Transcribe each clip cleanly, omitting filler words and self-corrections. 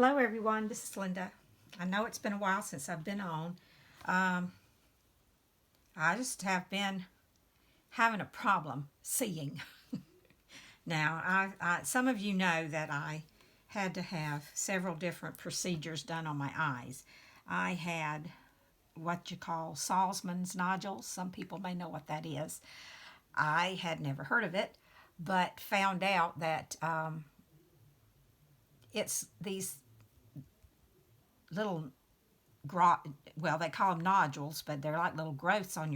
Hello everyone, this is Linda. I know it's been a while since I've been on. Um, I just have been having a problem seeing. Now, some of you know that I had to have several different procedures done on my eyes. I had what you call Salzman's nodules. Some people may know what that is. I had never heard of it, but found out that it's these little well, they call them nodules, but they're like little growths on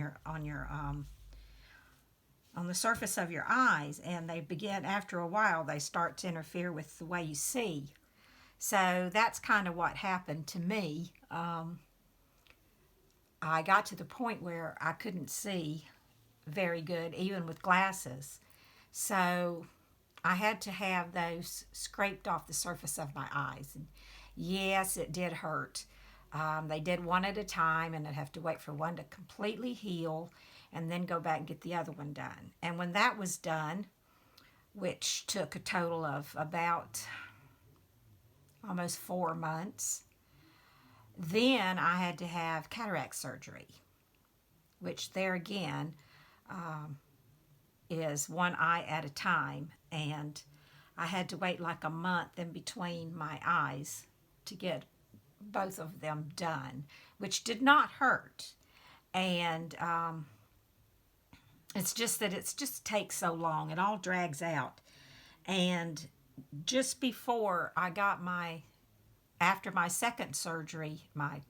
the surface of your eyes, and they begin after a while. They start to interfere with the way you see. So that's kind of what happened to me. I got to the point where I couldn't see very good, even with glasses. So I had to have those scraped off the surface of my eyes. And yes, it did hurt. They did one at a time, and I'd have to wait for one to completely heal and then go back and get the other one done. And when that was done, which took a total of about almost 4 months, then I had to have cataract surgery, which there again is one eye at a time. And I had to wait like a month in between my eyes to get both of them done, which did not hurt. And it's just that it just takes so long. It all drags out. And just before I got after my second surgery, my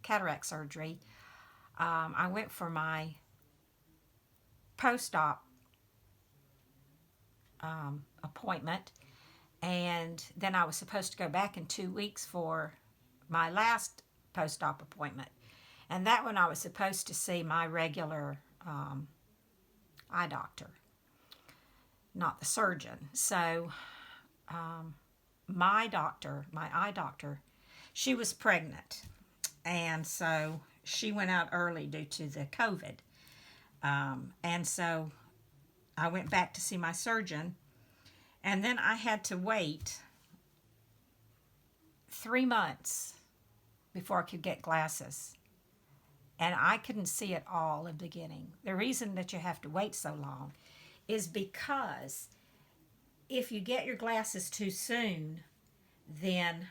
cataract surgery, I went for my post-op appointment, and then I was supposed to go back in 2 weeks for my last post-op appointment. And that one I was supposed to see my regular eye doctor, not the surgeon. So my eye doctor, she was pregnant, and so she went out early due to the COVID. And so I went back to see my surgeon, and then I had to wait 3 months before I could get glasses. And I couldn't see at all in the beginning. The reason that you have to wait so long is because if you get your glasses too soon, then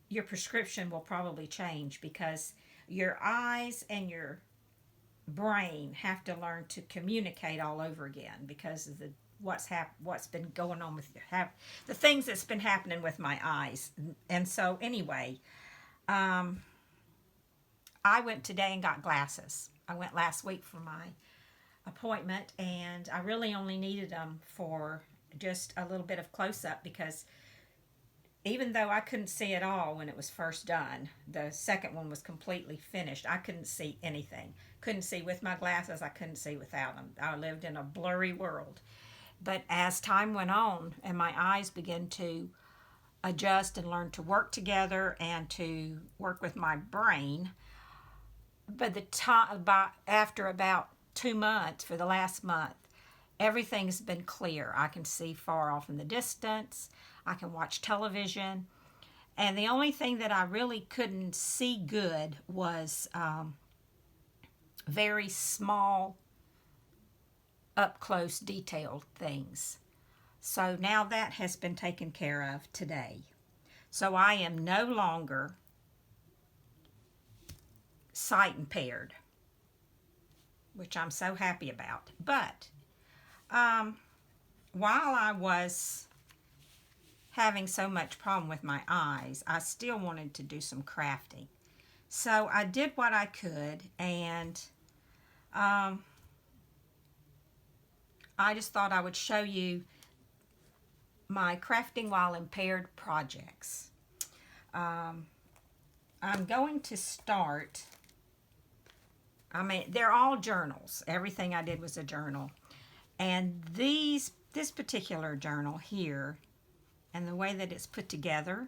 your prescription will probably change, because your eyes and your brain have to learn to communicate all over again because of what's been going on with the things that's been happening with my eyes. And so anyway, I went today and got glasses. I went last week for my appointment, and I really only needed them for just a little bit of close-up, because even though I couldn't see at all when it was first done, the second one was completely finished. I couldn't see anything. Couldn't see with my glasses. I couldn't see without them. I lived in a blurry world. But as time went on and my eyes began to adjust and learn to work together and to work with my brain, after about 2 months, for the last month, everything's been clear. I can see far off in the distance. I can watch television. And the only thing that I really couldn't see good was very small, up-close, detailed things. So now that has been taken care of today. So I am no longer sight impaired, which I'm so happy about. But while I was having so much problem with my eyes, I still wanted to do some crafting. So I did what I could, and I just thought I would show you my crafting while impaired projects. I'm going to start, they're all journals. Everything I did was a journal. And this particular journal here, and the way that it's put together,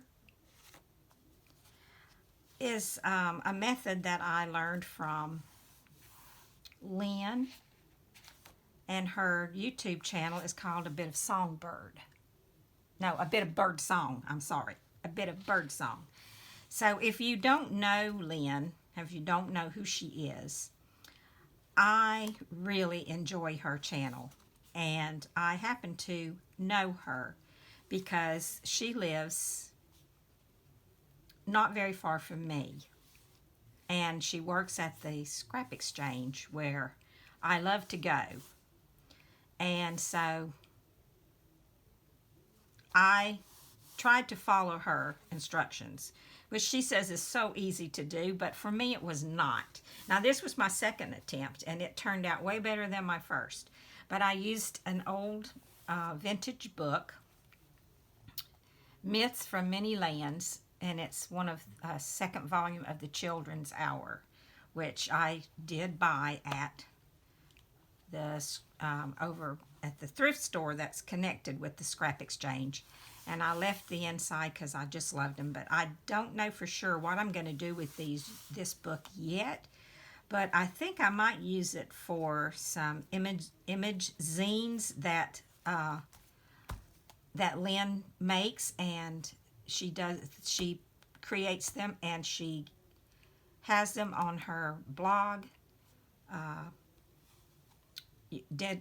is a method that I learned from Lynn, and her YouTube channel is called A Bit of Songbird. No, a bit of bird song. I'm sorry. A bit of bird song. So if you don't know Lynn, if you don't know who she is, I really enjoy her channel. And I happen to know her because she lives not very far from me. And she works at the scrap exchange where I love to go. And so I tried to follow her instructions, which she says is so easy to do, but for me it was not. Now this was my second attempt, and it turned out way better than my first. But I used an old vintage book, Myths from Many Lands, and it's one of second volume of the Children's Hour, which I did buy at the over at the thrift store that's connected with the scrap exchange. And I left the inside because I just loved them. But I don't know for sure what I'm going to do with this book yet. But I think I might use it for some image zines that that Lynn makes, and she creates them, and she has them on her blog,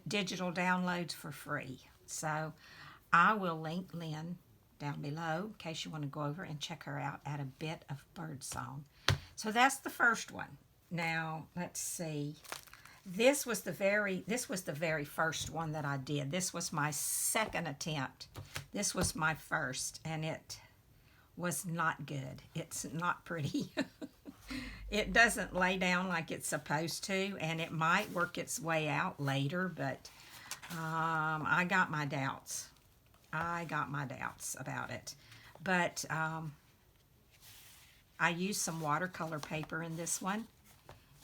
digital downloads for free. So I will link Lynn down below in case you want to go over and check her out at A Bit of Birdsong. So that's the first one. Now let's see. This was the very first one that I did. This was my second attempt. This was my first, and it was not good. It's not pretty. It doesn't lay down like it's supposed to, and it might work its way out later, but I got my doubts. I got my doubts about it. But I used some watercolor paper in this one,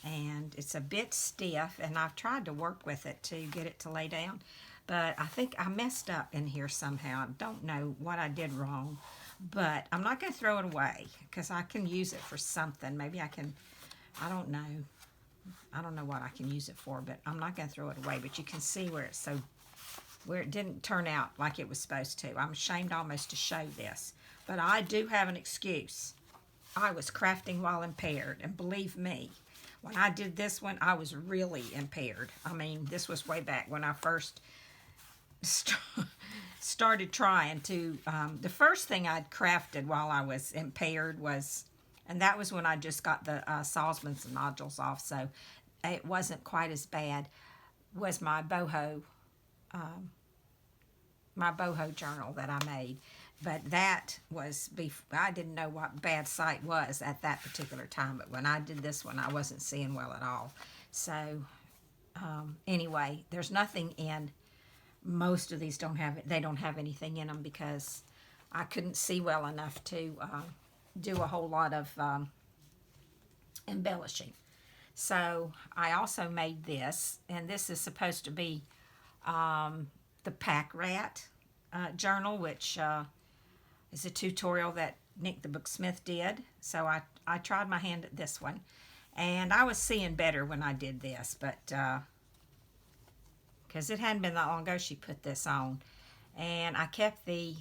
and it's a bit stiff, and I've tried to work with it to get it to lay down, but I think I messed up in here somehow. I don't know what I did wrong, but I'm not going to throw it away because I can use it for something. Maybe I can, I don't know. I don't know what I can use it for, but I'm not going to throw it away. But you can see where it didn't turn out like it was supposed to. I'm ashamed almost to show this, but I do have an excuse. I was crafting while impaired, and believe me, when I did this one, I was really impaired. I mean, this was way back when I first started trying to, the first thing I'd crafted while I was impaired was, and that was when I just got the Salzman's nodules off, so it wasn't quite as bad, was my boho journal that I made. But that was, I didn't know what bad sight was at that particular time. But when I did this one, I wasn't seeing well at all. So anyway, there's nothing in, most of these they don't have anything in them because I couldn't see well enough to do a whole lot of embellishing. So I also made this, and this is supposed to be the Pack Rat journal, which is a tutorial that Nick the Booksmith did. So I tried my hand at this one, and I was seeing better when I did this, but because it hadn't been that long ago she put this on, and I kept the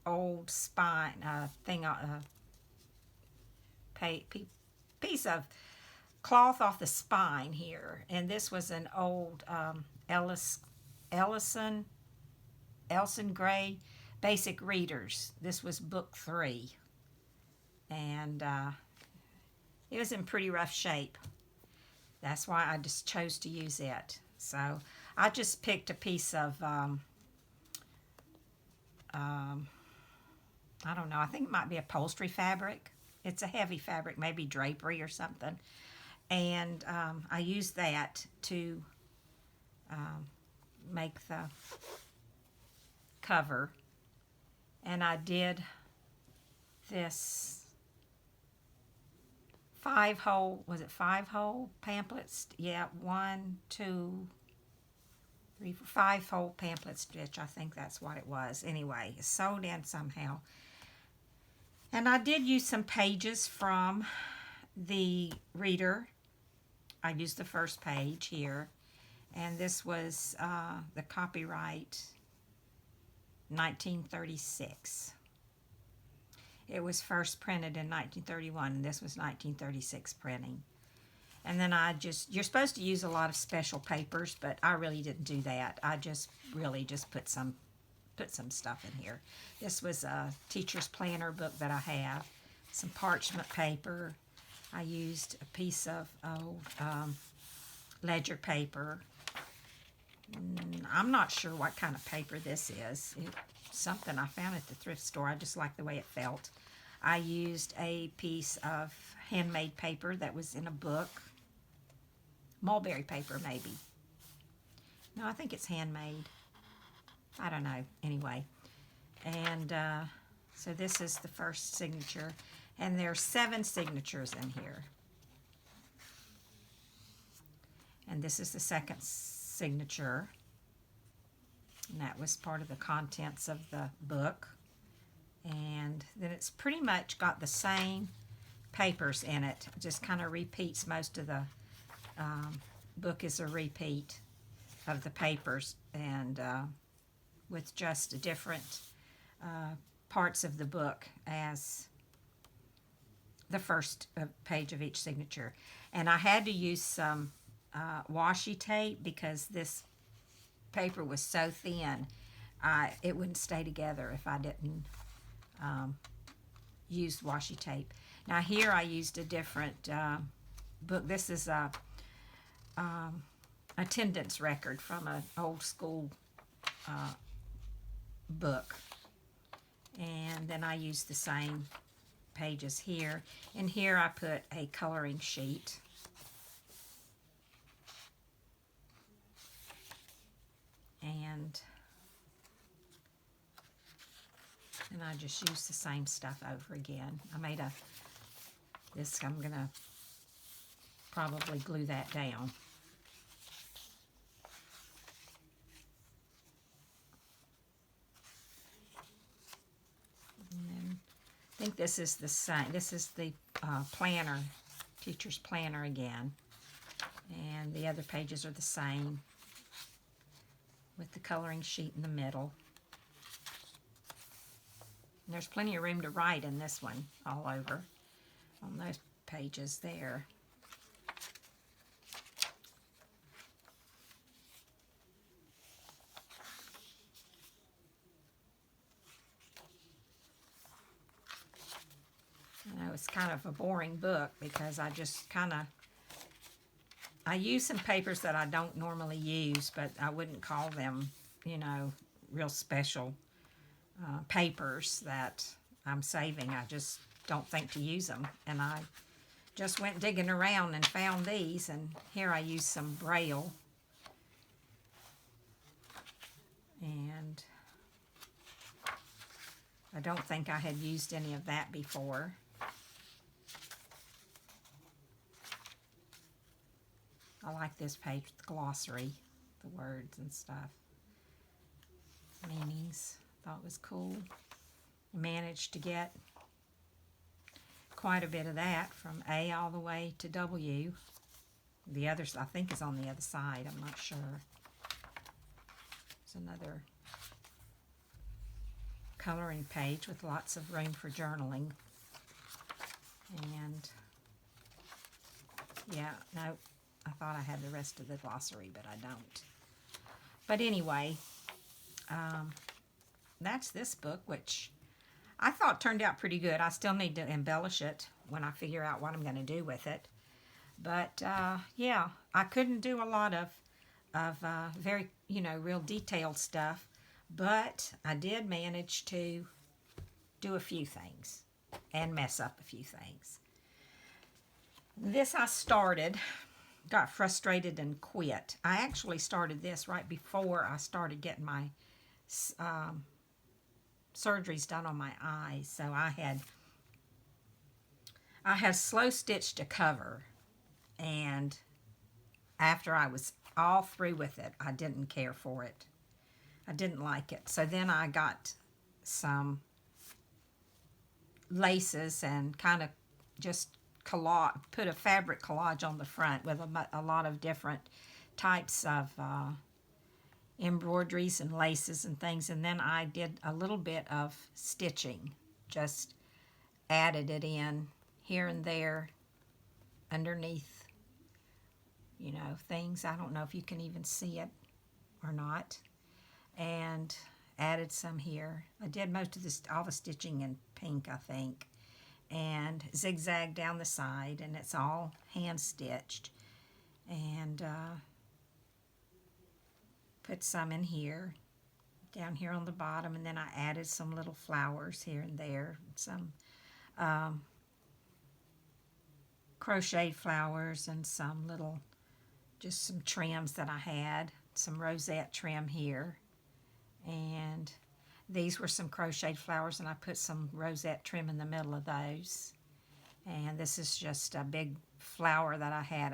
old spine piece of cloth off the spine here, and this was an old Elson Gray Basic Readers. This was book 3, and it was in pretty rough shape. That's why I just chose to use it. So I just picked a piece of I don't know, I think it might be upholstery fabric. It's a heavy fabric, maybe drapery or something, and I used that to make the cover. And I did this 5-hole, was it 5-hole pamphlets? Yeah, 1, 2, 3, 4, 5-hole pamphlet stitch. I think that's what it was. Anyway, it's sewed in somehow. And I did use some pages from the reader. I used the first page here. And this was the copyright 1936. It was first printed in 1931, and this was 1936 printing. And then you're supposed to use a lot of special papers, but I really didn't do that. I just really just put some stuff in here. This was a teacher's planner book that I have. Some parchment paper. I used a piece of old ledger paper. I'm not sure what kind of paper this is. It's something I found at the thrift store. I just like the way it felt. I used a piece of handmade paper that was in a book. Mulberry paper, maybe. No, I think it's handmade. I don't know. Anyway. And so this is the first signature. And there's 7 signatures in here. And this is the second signature. And that was part of the contents of the book. And then it's pretty much got the same papers in it. It just kind of repeats most of the book is a repeat of the papers, and with just different parts of the book as the first page of each signature. And I had to use some washi tape because this paper was so thin it wouldn't stay together if I didn't use washi tape. Now here I used a different book. This is a attendance record from an old school book, and then I used the same pages here. And here I put a coloring sheet. And I just used the same stuff over again. I made I'm gonna probably glue that down. And then I think this is the same. This is the planner, teacher's planner again. And the other pages are the same with the coloring sheet in the middle. And there's plenty of room to write in this one all over on those pages there. I know it's kind of a boring book because I just I use some papers that I don't normally use, but I wouldn't call them, real special papers that I'm saving. I just don't think to use them. And I just went digging around and found these, and here I use some Braille. And I don't think I had used any of that before. I like this page with the glossary, the words and stuff, meanings. Thought was cool. Managed to get quite a bit of that from A all the way to W. The others, I think, is on the other side. I'm not sure. There's another coloring page with lots of room for journaling. And yeah, no, I thought I had the rest of the glossary, but I don't. But anyway, that's this book, which I thought turned out pretty good. I still need to embellish it when I figure out what I'm going to do with it. But yeah, I couldn't do a lot of very, real detailed stuff, but I did manage to do a few things and mess up a few things. This I started, got frustrated and quit. I actually started this right before I started getting my surgeries done on my eyes. So I had slow stitched a cover, and after I was all through with it, I didn't care for it. I didn't like it. So then I got some laces and kind of just put a fabric collage on the front with a lot of different types of embroideries and laces and things, and then I did a little bit of stitching, just added it in here and there underneath, things. I don't know if you can even see it or not. And added some here. I did most of this, all the stitching in pink, I think, and zigzag down the side, and it's all hand stitched. And put some in here, down here on the bottom, and then I added some little flowers here and there, some crocheted flowers and some little, just some trims that I had, some rosette trim here. And these were some crocheted flowers, and I put some rosette trim in the middle of those. And this is just a big flower that I had,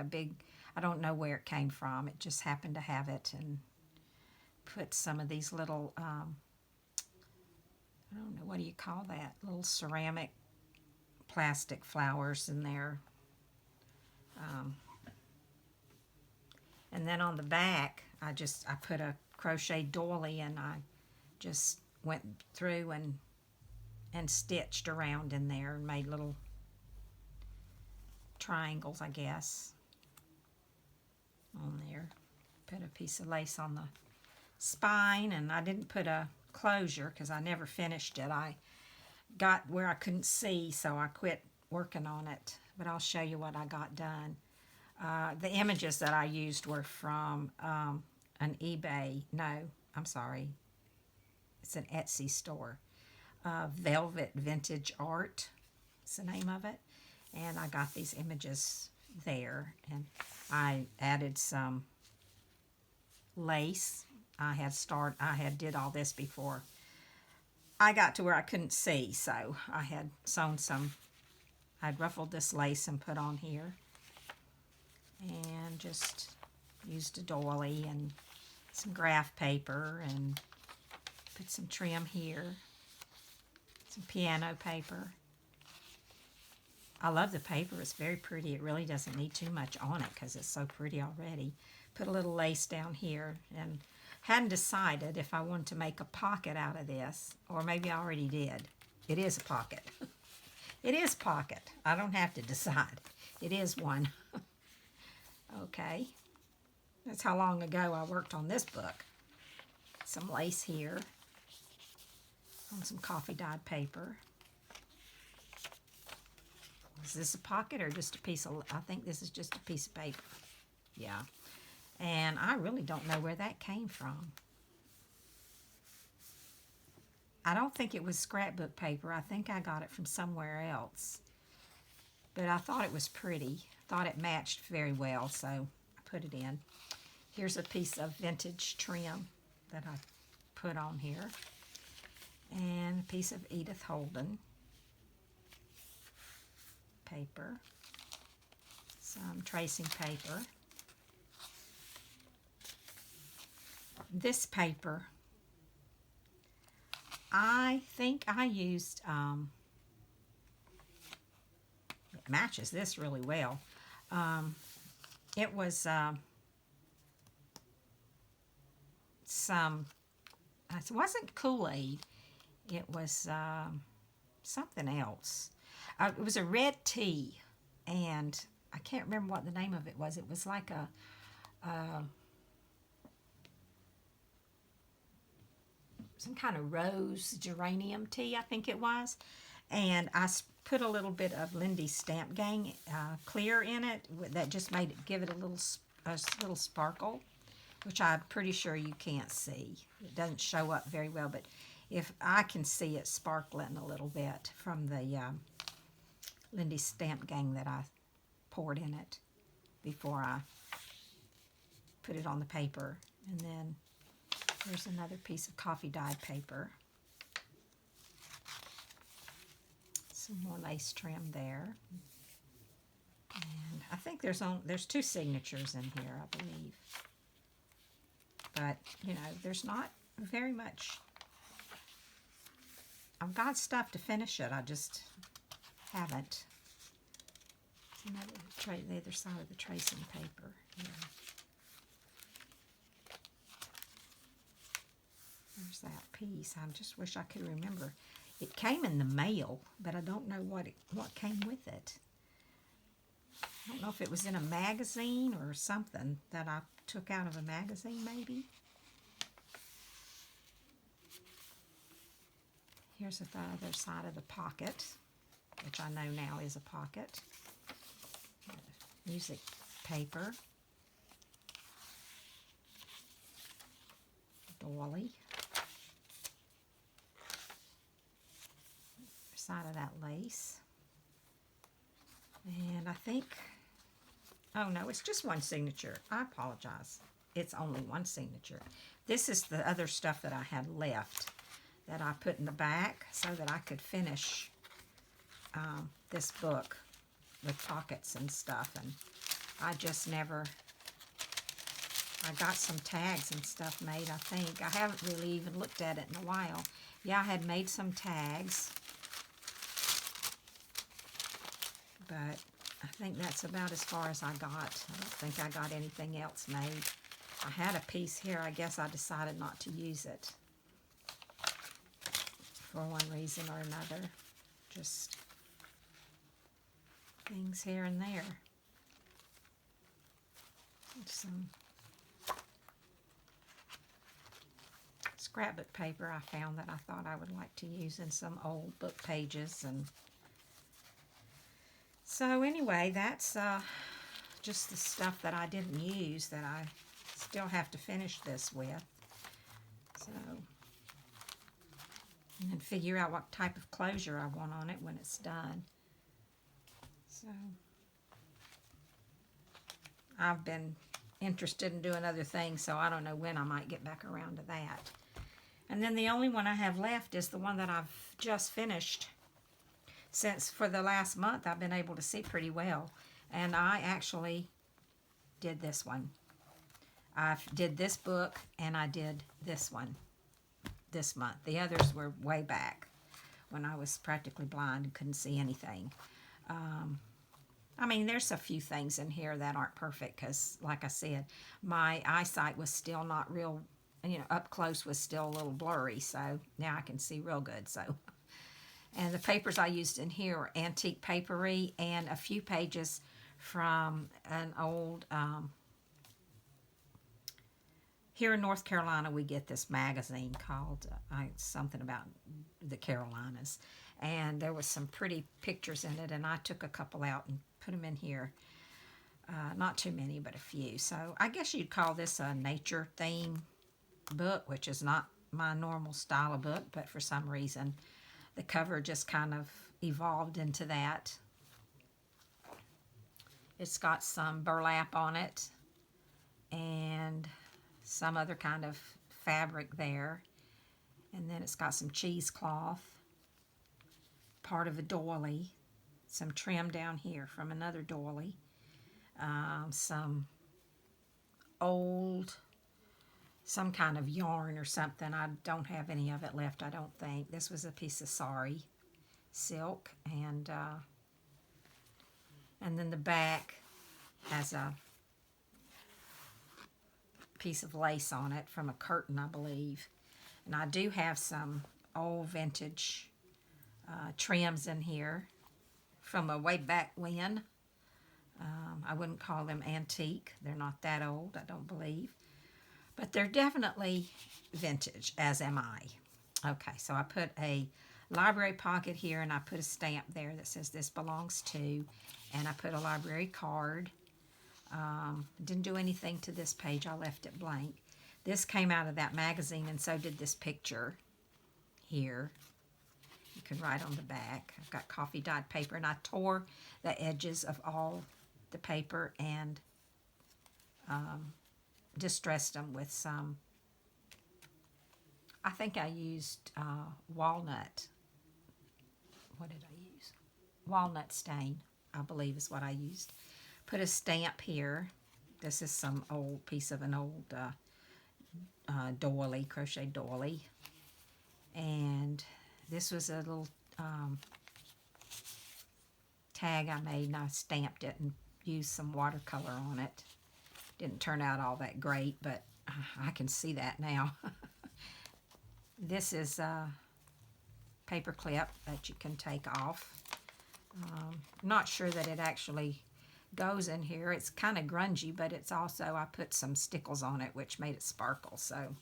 I don't know where it came from. It just happened to have it, and put some of these little, I don't know, what do you call that? Little ceramic plastic flowers in there. And then on the back, I put a crochet doily, and I just went through and stitched around in there and made little triangles, I guess, on there. Put a piece of lace on the spine, and I didn't put a closure because I never finished it. I got where I couldn't see, so I quit working on it. But I'll show you what I got done. The images that I used were from an eBay, no, I'm sorry, it's an Etsy store. Velvet Vintage Art is the name of it. And I got these images there, and I added some lace. I had did all this before I got to where I couldn't see, so I had sewn I'd ruffled this lace and put on here, and just used a doily and some graph paper, and put some trim here, some piano paper. I love the paper. It's very pretty. It really doesn't need too much on it because it's so pretty already. Put a little lace down here, and hadn't decided if I wanted to make a pocket out of this, or maybe I already did. It is a pocket. It is pocket. I don't have to decide. It is one. Okay. That's how long ago I worked on this book. Some lace here on some coffee dyed paper. Is this a pocket or just a piece of, I think this is just a piece of paper. Yeah. And I really don't know where that came from. I don't think it was scrapbook paper. I think I got it from somewhere else. But I thought it was pretty. Thought it matched very well, so I put it in. Here's a piece of vintage trim that I put on here. And a piece of Edith Holden paper. Some tracing paper. This paper, I think I used, it matches this really well. It was it wasn't Kool-Aid, it was something else. It was a red tea, and I can't remember what the name of it was. It was like some kind of rose geranium tea, I think it was. And I put a little bit of Lindy's Stamp Gang clear in it. That just made it, give it a little sparkle, which I'm pretty sure you can't see. It doesn't show up very well, but if I can see it sparkling a little bit from the Lindy's Stamp Gang that I poured in it before I put it on the paper. And then there's another piece of coffee dyed paper. Some more lace trim there. And I think there's two signatures in here, I believe. But, there's not very much. I've got stuff to finish it. I just haven't. The other side of the tracing paper here. There's that piece. I just wish I could remember. It came in the mail, but I don't know what came with it. I don't know if it was in a magazine or something that I took out of a magazine, maybe. Here's the other side of the pocket, which I know now is a pocket. Music paper. Doily. Side of that lace. And I think, oh no, it's just one signature. I apologize. It's only one signature. This is the other stuff that I had left that I put in the back so that I could finish this book with pockets and stuff. And I just never, I got some tags and stuff made, I think. I haven't really even looked at it in a while. Yeah, I had made some tags. But I think that's about as far as I got. I don't think I got anything else made. I had a piece here. I guess I decided not to use it for one reason or another. Just things here and there. Some scrapbook paper I found that I thought I would like to use in some old book pages. And so anyway, that's just the stuff that I didn't use that I still have to finish this with. So, and then figure out what type of closure I want on it when it's done. So, I've been interested in doing other things, so I don't know when I might get back around to that. And then the only one I have left is the one that I've just finished. Since for the last month I've been able to see pretty well. And I actually did this one. I did this book and I did this one this month. The others were way back when I was practically blind and couldn't see anything. I mean, there's a few things in here that aren't perfect because, like I said, my eyesight was still not real, up close was still a little blurry. So now I can see real good. So. And the papers I used in here are antique papery and a few pages from an old, here in North Carolina we get this magazine called something about the Carolinas. And there was some pretty pictures in it, and I took a couple out and put them in here. Not too many, but a few. So I guess you'd call this a nature theme book, which is not my normal style of book, but for some reason the cover just kind of evolved into that. It's got some burlap on it and some other kind of fabric there. And then it's got some cheesecloth, part of a doily, some trim down here from another doily, some old, some kind of yarn or something. I don't have any of it left, I don't think. This was a piece of sari silk, and then the back has a piece of lace on it from a curtain, I believe. And I do have some old vintage trims in here from a way back when. I wouldn't call them antique. They're not that old, I don't believe. But they're definitely vintage, as am I. Okay, so I put a library pocket here, and I put a stamp there that says this belongs to, and I put a library card. Didn't do anything to this page. I left it blank. This came out of that magazine, and so did this picture here. You can write on the back. I've got coffee dyed paper, and I tore the edges of all the paper and distressed them with some, I think I used walnut. What did I use? Walnut stain, I believe is what I used. Put a stamp here. This is some old piece of an old doily, crochet doily. And this was a little tag I made, and I stamped it and used some watercolor on it. Didn't turn out all that great, but I can see that now. This is a paper clip that you can take off. Not sure that it actually goes in here. It's kind of grungy, but it's also, I put some stickles on it, which made it sparkle. So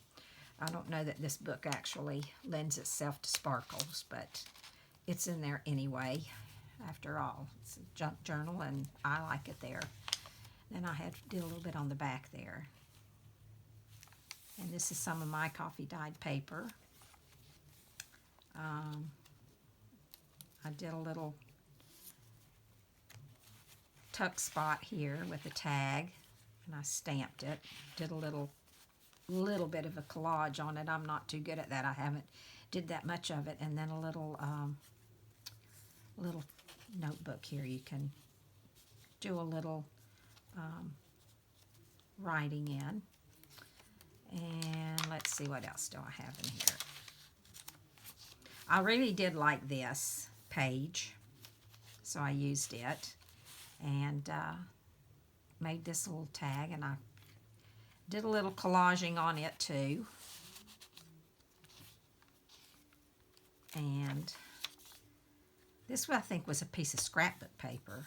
I don't know that this book actually lends itself to sparkles, but it's in there anyway. After all, it's a junk journal, and I like it there. Then I did a little bit on the back there. And this is some of my coffee dyed paper. I did a little tuck spot here with a tag, and I stamped it. Did a little bit of a collage on it. I'm not too good at that. I haven't did that much of it. And then a little notebook here. You can do a little writing in. And let's see, what else do I have in here? I really did like this page, so I used it and made this little tag, and I did a little collaging on it too. And this one I think was a piece of scrapbook paper.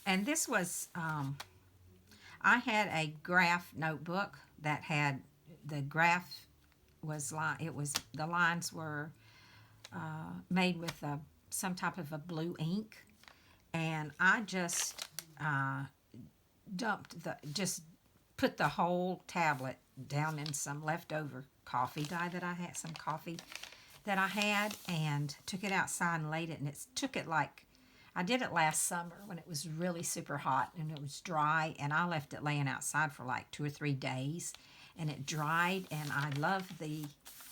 And this was, I had a graph notebook that had, the graph was, the lines were made with some type of a blue ink. And I just just put the whole tablet down in some leftover coffee dye that I had, some coffee that I had, and took it outside and laid it. And it took it like, I did it last summer when it was really super hot and it was dry, and I left it laying outside for like 2 or 3 days, and it dried, and I love the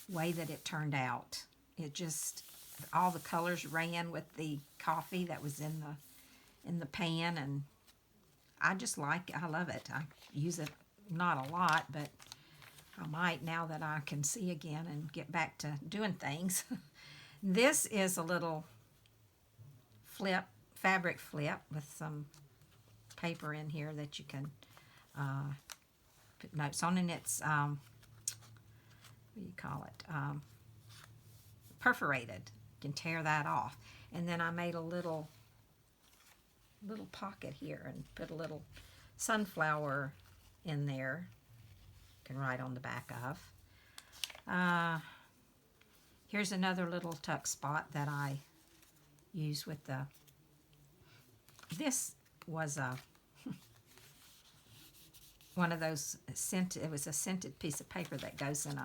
way that it turned out. It just, all the colors ran with the coffee that was in the pan, and I just like it. I love it. I use it not a lot, but I might now that I can see again and get back to doing things. This is a little fabric flip with some paper in here that you can put notes on, and it's what do you call it, perforated. You can tear that off. And then I made a little pocket here and put a little sunflower in there. You can write on the back of. Here's another little tuck spot that I use with the, this was a one of those scented, it was a scented piece of paper that goes in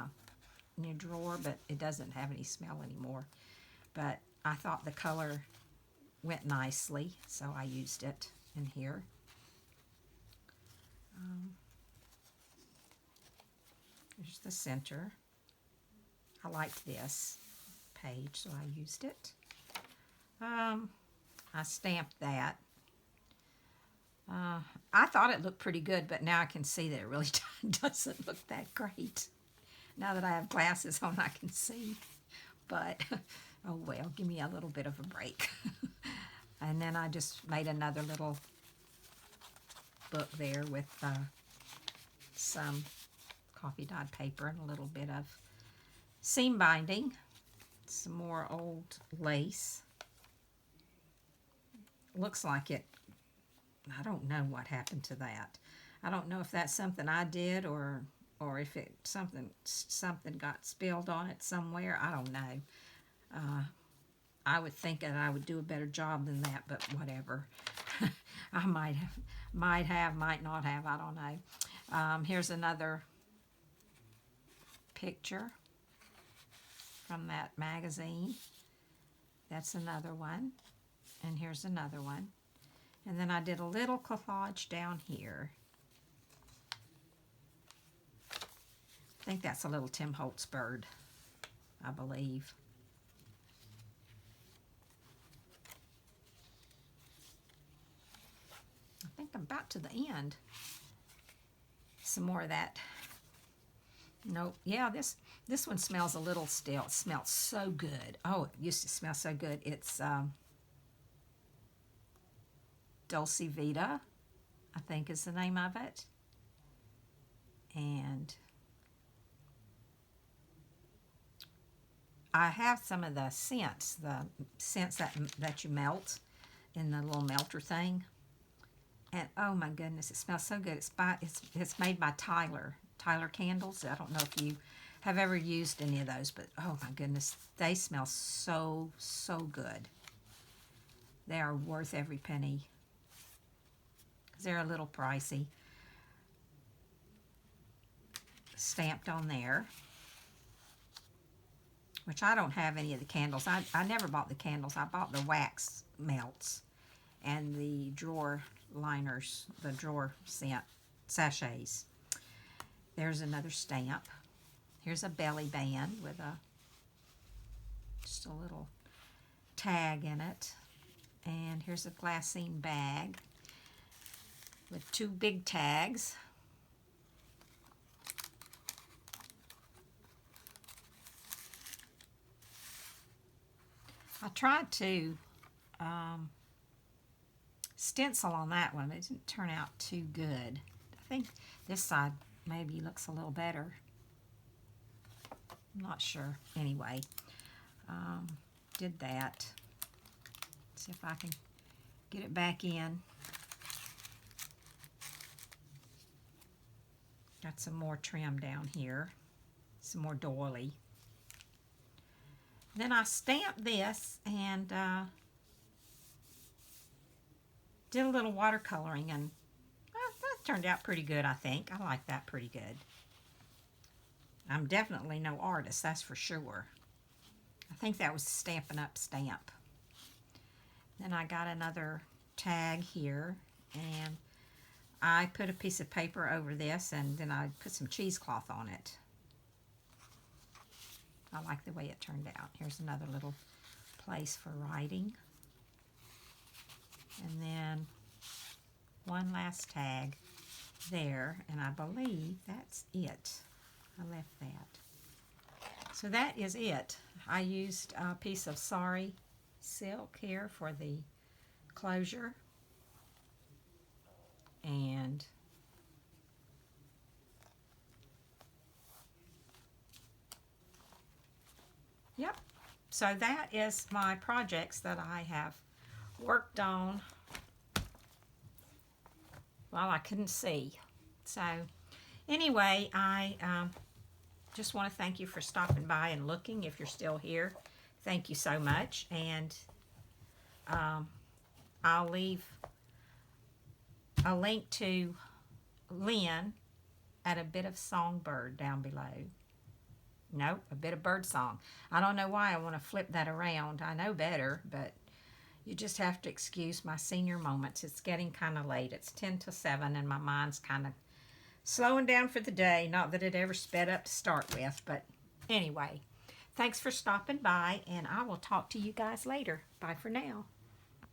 your drawer, but it doesn't have any smell anymore. But I thought the color went nicely, so I used it in here. There's the center. I liked this page, so I used it. I stamped that. I thought it looked pretty good, but now I can see that it really doesn't look that great. Now that I have glasses on, I can see. But, oh well, give me a little bit of a break. And then I just made another little book there with some coffee dyed paper and a little bit of seam binding. Some more old lace. Looks like it, I don't know what happened to that. I don't know if that's something I did or if it something got spilled on it somewhere. I don't know. I would think that I would do a better job than that, but whatever. I might not have. I don't know. Here's another picture from that magazine. That's another one. And here's another one. And then I did a little collage down here. I think that's a little Tim Holtz bird, I believe. I think I'm about to the end. Some more of that. Nope. Yeah, this one smells a little still. It smells so good. Oh, it used to smell so good. It's Dulce Vita, I think is the name of it. And I have some of the scents that you melt in the little melter thing. And oh my goodness, it smells so good. It's made by Tyler Candles. I don't know if you have ever used any of those, but oh my goodness, they smell so, so good. They are worth every penny. They're a little pricey. Stamped on there. Which I don't have any of the candles. I never bought the candles. I bought the wax melts and the drawer liners, the drawer scent sachets. There's another stamp. Here's a belly band with just a little tag in it. And here's a glassine bag with 2 big tags. I tried to stencil on that one. It didn't turn out too good. I think this side maybe looks a little better. I'm not sure. Anyway, did that. See if I can get it back in. Got some more trim down here. Some more doily. Then I stamped this and did a little watercoloring, and that turned out pretty good, I think. I like that pretty good. I'm definitely no artist, that's for sure. I think that was Stampin' Up stamp. Then I got another tag here, and I put a piece of paper over this, and then I put some cheesecloth on it. I like the way it turned out. Here's another little place for writing. And then one last tag there, and I believe that's it. I left that. So that is it. I used a piece of sari silk here for the closure. And yep, so that is my projects that I have worked on while I couldn't see. So anyway, I just want to thank you for stopping by and looking. If you're still here, thank you so much. And I'll leave a link to Lynn at A Bit of Songbird down below. Nope, A Bit of Bird Song. I don't know why I want to flip that around. I know better, but you just have to excuse my senior moments. It's getting kind of late. It's 10 to 7, and my mind's kind of slowing down for the day. Not that it ever sped up to start with, but anyway. Thanks for stopping by, and I will talk to you guys later. Bye for now.